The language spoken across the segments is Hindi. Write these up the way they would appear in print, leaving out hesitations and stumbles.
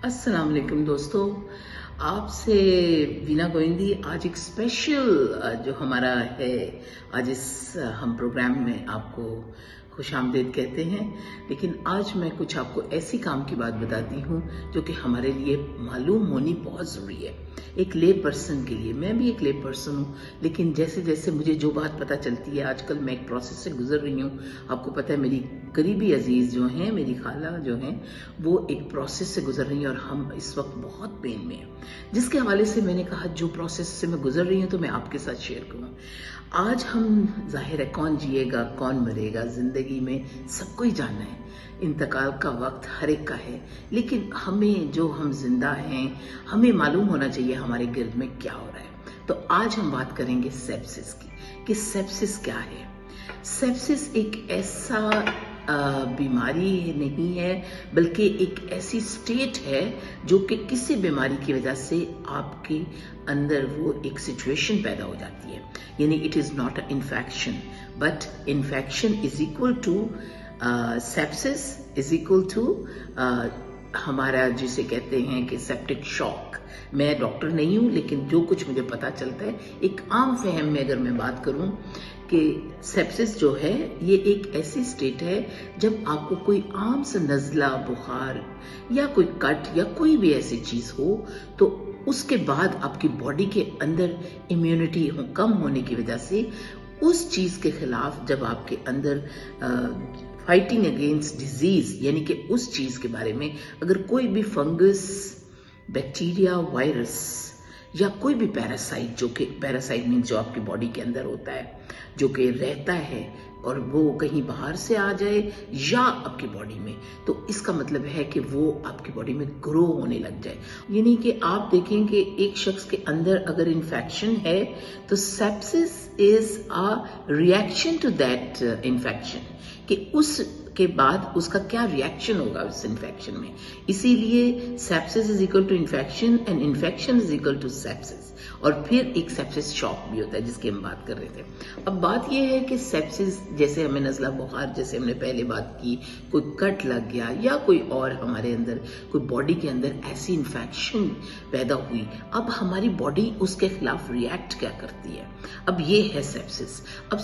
अस्सलाम वालेकुम दोस्तों, आपसे वीना गोविंदी। आज एक स्पेशल जो हमारा है, आज इस हम प्रोग्राम में आपको खुशामदीद कहते हैं। लेकिन आज मैं कुछ आपको ऐसी काम की बात बताती हूँ जो कि हमारे लिए मालूम होनी बहुत ज़रूरी है, एक ले पर्सन के लिए। मैं भी एक ले पर्सन हूँ, लेकिन जैसे जैसे मुझे जो बात पता चलती है, आजकल मैं एक प्रोसेस से गुजर रही हूँ। आपको पता है, मेरी करीबी अजीज़ जो हैं, मेरी खाला जो हैं, वो एक प्रोसेस से गुजर रही हैं और हम इस वक्त बहुत पेन में हैं, जिसके हवाले से मैंने कहा जो प्रोसेस से मैं गुजर रही हूँ तो मैं आपके साथ शेयर करूँ। आज हम, जाहिर है, कौन जिएगा कौन मरेगा, जिंदगी में सबको ही जानना है, इंतकाल का वक्त हर एक का है। लेकिन हमें, जो हम जिंदा हैं, हमें मालूम होना चाहिए हमारे गिर्द में क्या हो रहा है। तो आज हम बात करेंगे सेप्सिस की, कि सेप्सिस क्या है। सेप्सिस एक ऐसा बीमारी नहीं है, बल्कि एक ऐसी स्टेट है जो कि किसी बीमारी की वजह से आपके अंदर वो एक सिचुएशन पैदा हो जाती है। यानी it is not a infection, but infection is equal to sepsis is equal to हमारा, जिसे कहते हैं कि सेप्टिक शॉक। मैं डॉक्टर नहीं हूँ, लेकिन जो कुछ मुझे पता चलता है, एक आम फहम में अगर मैं बात करूँ कि सेप्सिस जो है ये एक ऐसी स्टेट है जब आपको कोई आम सा नज़ला, बुखार या कोई कट या कोई भी ऐसी चीज़ हो, तो उसके बाद आपकी बॉडी के अंदर इम्यूनिटी कम होने की वजह से उस चीज़ के खिलाफ, जब आपके अंदर फाइटिंग अगेंस्ट डिजीज, यानी कि उस चीज़ के बारे में अगर कोई भी फंगस, बैक्टीरिया, वायरस या कोई भी पैरासाइट, जो कि पैरासाइट मीन्स जो आपकी बॉडी के अंदर होता है, जो कि रहता है और वो कहीं बाहर से आ जाए या आपकी बॉडी में, तो इसका मतलब है कि वो आपकी बॉडी में ग्रो होने लग जाए। यानी कि आप देखें कि एक शख्स के अंदर अगर इन्फेक्शन है तो sepsis is a reaction to that infection, कि उसके बाद उसका क्या रिएक्शन होगा उस इन्फेक्शन में। इसीलिए sepsis is equal to infection and infection is equal to sepsis. और फिर एक सेप्सिस शॉक भी होता है, जिसकी हम बात कर रहे थे। अब बात यह है कि सेप्सिस, जैसे हमें नज़ला बुखार, जैसे हमने पहले बात की, कोई कट लग गया या कोई और हमारे अंदर, कोई बॉडी के अंदर ऐसी इन्फेक्शन पैदा हुई, अब हमारी बॉडी उसके खिलाफ रिएक्ट क्या करती है। अब ये है सेप्सिस। अब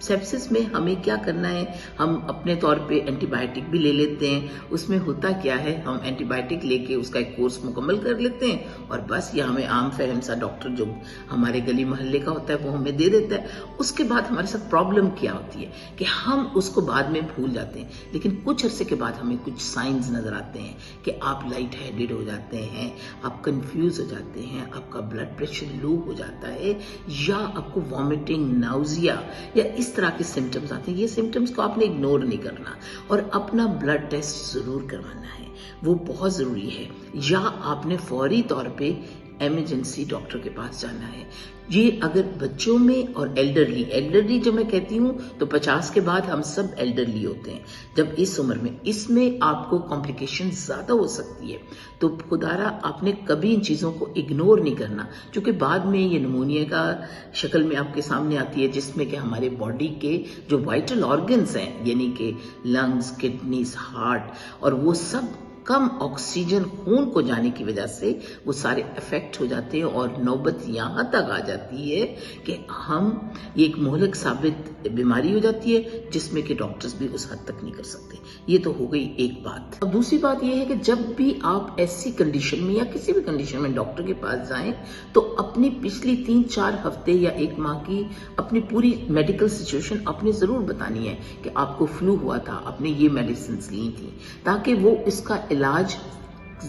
सेप्सिस में हमें क्या करना है, हम अपने तौर पे एंटीबायोटिक भी ले लेते हैं। उसमें होता क्या है, हम एंटीबायोटिक लेके उसका एक कोर्स मुकम्मल कर लेते हैं और बस, या हमें आम फहम सा डॉक्टर जो हमारे गली मोहल्ले का होता है वो हमें दे देता है। उसके बाद हमारे साथ प्रॉब्लम क्या होती है कि हम उसको बाद में भूल जाते हैं, लेकिन कुछ अरसे के बाद हमें कुछ साइंस नजर आते हैं कि आप लाइट हेडेड हो जाते हैं, आप कंफ्यूज हो जाते हैं, आपका ब्लड प्रेशर लो हो जाता है, या आपको वॉमिटिंग, नाउजिया या इस तरह के सिम्टम्स आते हैं। ये सिम्टम्स को आपने इग्नोर नहीं करना और अपना ब्लड टेस्ट जरूर करवाना है, वो बहुत जरूरी है। या आपने फौरी तौर पे इमरजेंसी डॉक्टर के पास जाना है। ये अगर बच्चों में और एल्डरली जो मैं कहती हूँ, तो 50 के बाद हम सब एल्डरली होते हैं। जब इस उम्र में, इसमें आपको कॉम्प्लिकेशन ज्यादा हो सकती है। तो खुदारा आपने कभी इन चीजों को इग्नोर नहीं करना, क्योंकि बाद में ये निमोनिया का शक्ल में आपके सामने आती है, जिसमें कि हमारे बॉडी के जो वाइटल ऑर्गन्स हैं, यानी कि लंग्स, किडनीज, हार्ट, और वो सब कम ऑक्सीजन खून को जाने की वजह से वो सारे अफेक्ट हो जाते हैं और नौबत यहाँ तक आ जाती है कि हम, ये एक मोहलक साबित बीमारी हो जाती है, जिसमें कि डॉक्टर्स भी उस हद तक नहीं कर सकते। ये तो हो गई एक बात। अब दूसरी बात ये है कि जब भी आप ऐसी कंडीशन में या किसी भी कंडीशन में डॉक्टर के पास जाएं, तो अपनी पिछली 3-4 हफ्ते या 1 माह की अपनी पूरी मेडिकल सिचुएशन आपने जरूर बतानी है कि आपको फ्लू हुआ था, आपने ये मेडिसिन ली थी, ताकि वो इसका इलाज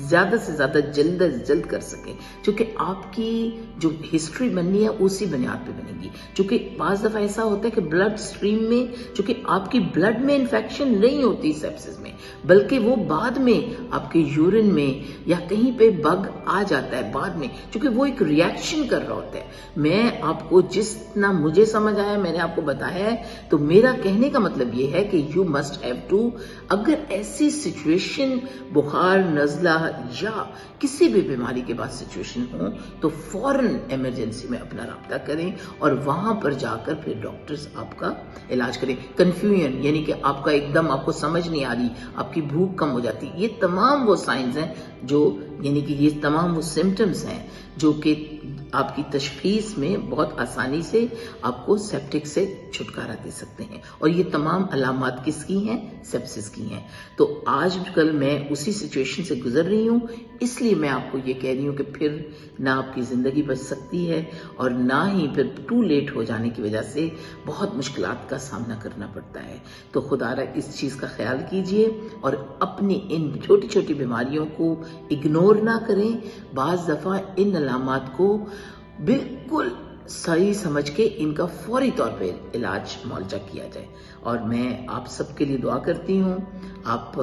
ज्यादा से ज्यादा जल्द से जल्द कर सके, क्योंकि आपकी जो हिस्ट्री बननी है उसी बुनियाद पे बनेगी। क्योंकि बाज दफा ऐसा होता है कि ब्लड स्ट्रीम में, क्योंकि आपकी ब्लड में इन्फेक्शन नहीं होती सेप्सिस में, बल्कि वो बाद में आपके यूरिन में या कहीं पे बग आ जाता है बाद में, क्योंकि वो एक रिएक्शन कर रहा होता है। मैं आपको जितना मुझे समझ आया मैंने आपको बताया है। तो मेरा कहने का मतलब ये है कि यू मस्ट हैव टू, अगर ऐसी सिचुएशन, बुखार, नजला, या किसी भी बीमारी के बाद सिचुएशन हो तो फौरन इमरजेंसी में अपना राब्ता करें और वहां पर जाकर फिर डॉक्टर्स आपका इलाज करें। कंफ्यूजन यानी कि आपका एकदम आपको समझ नहीं आ रही, आपकी भूख कम हो जाती, ये तमाम वो साइंस हैं जो यानी कि ये तमाम वो सिम्टम्स हैं जो कि आपकी तशखीस में बहुत आसानी से आपको सेप्टिक से छुटकारा दे सकते हैं। और ये तमाम अलामात किसकी हैं? सेप्सिस की हैं। तो आजकल मैं उसी सिचुएशन से गुजर रही हूँ, इसलिए मैं आपको ये कह रही हूँ कि फिर ना आपकी ज़िंदगी बच सकती है और ना ही फिर टू लेट हो जाने की वजह से बहुत मुश्किलात का सामना करना पड़ता है। तो खुदारा इस चीज़ का ख्याल कीजिए और अपनी इन छोटी छोटी बीमारियों को इग्नोर ना करें। बाज़ दफ़ा इन अलामात को बिल्कुल सही समझ के इनका फौरी तौर पे इलाज मुआवजा किया जाए। और मैं आप सबके लिए दुआ करती हूँ। आप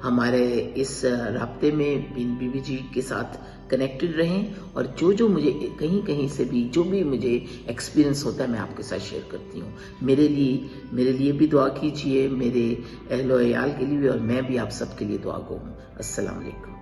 हमारे इस राब्ते में बीबी जी के साथ कनेक्टेड रहें और जो मुझे कहीं कहीं से भी जो भी मुझे एक्सपीरियंस होता है मैं आपके साथ शेयर करती हूँ। मेरे लिए भी दुआ कीजिए, मेरे अहलो अयाल के लिए भी, और मैं भी आप सबके लिए दुआ गो हूँ। अस्सलाम वालेकुम।